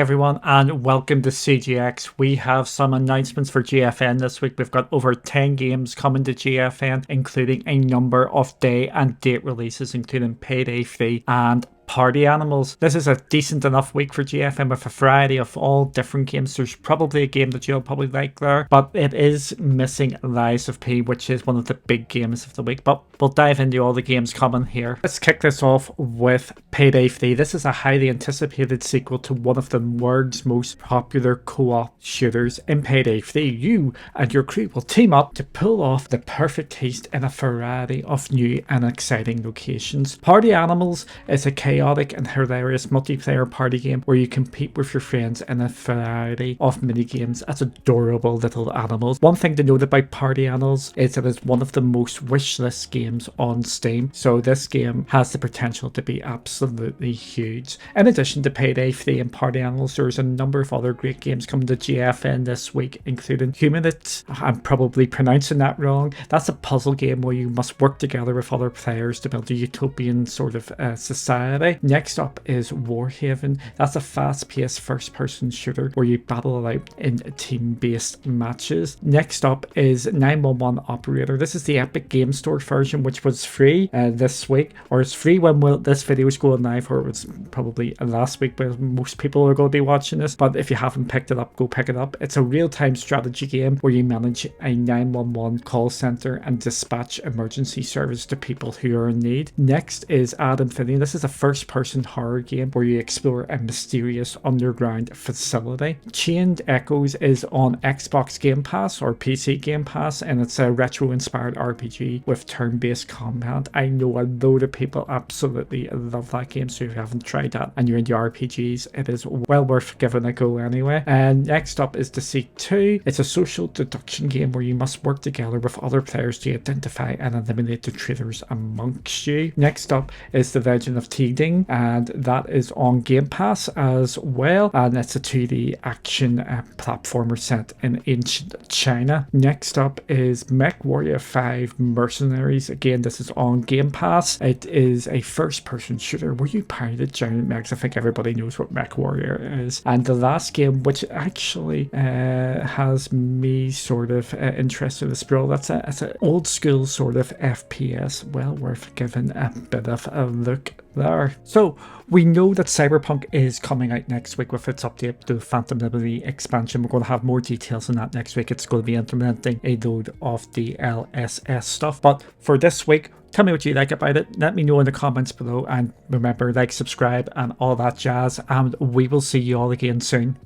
Everyone, and welcome to CGX. We have some announcements for GFN this week. We've got over 10 games coming to GFN, including a number of day and date releases, including Payday 3 and Party Animals. This is a decent enough week for GFN with a variety of all different games. There's probably a game that you'll probably like there, but it is missing Lies of P, which is one of the big games of the week. But we'll dive into all the games coming here. Let's kick this off with Payday 3. This is a highly anticipated sequel to one of the world's most popular co-op shooters. In Payday 3, you and your crew will team up to pull off the perfect heist in a variety of new and exciting locations. Party Animals is a chaotic and hilarious multiplayer party game where you compete with your friends in a variety of minigames as adorable little animals. One thing to note about Party Animals is that it's one of the most wishlist games on Steam, so this game has the potential to be absolutely huge. In addition to Payday 3 and Party Animals, there's a number of other great games coming to GFN this week, including HumanitZ. I'm probably pronouncing that wrong. That's a puzzle game where you must work together with other players to build a utopian sort of society. Next up is Warhaven. That's a fast-paced first-person shooter where you battle it out in team-based matches. Next up is 911 Operator. This is the Epic Game Store version, which was free this week, or it's free when this video is going live, or it was probably last week, but most people are going to be watching this. But if you haven't picked it up, go pick it up. It's a real-time strategy game where you manage a 911 call center and dispatch emergency service to people who are in need. Next is Finney. This is a first-person horror game where you explore a mysterious underground facility. Chained Echoes is on Xbox Game Pass or PC Game Pass, and it's a retro-inspired RPG with turn-based combat. I know a load of people absolutely love that game, so if you haven't tried that and you're into RPGs, it is well worth giving a go anyway. And next up is Deceit 2. It's a social deduction game where you must work together with other players to identify and eliminate the traitors amongst you. Next up is The Legend of Teeding, and that is on Game Pass as well, and it's a 2D action platformer set in ancient China. Next up is MechWarrior 5 Mercenaries. Again, this is on Game Pass. It is a first-person shooter where you pilot giant mechs. I think everybody knows what MechWarrior is. And the last game, which actually has me sort of interested in this sprawl, that's an old school sort of FPS, well worth giving a bit of a look there. So we know that Cyberpunk is coming out next week with its update to the Phantom Liberty expansion. We're going to have more details on that next week. It's going to be implementing a load of the LSS stuff. But for this week, tell me what you like about it. Let me know in the comments below. And remember, like, subscribe, and all that jazz. And we will see you all again soon.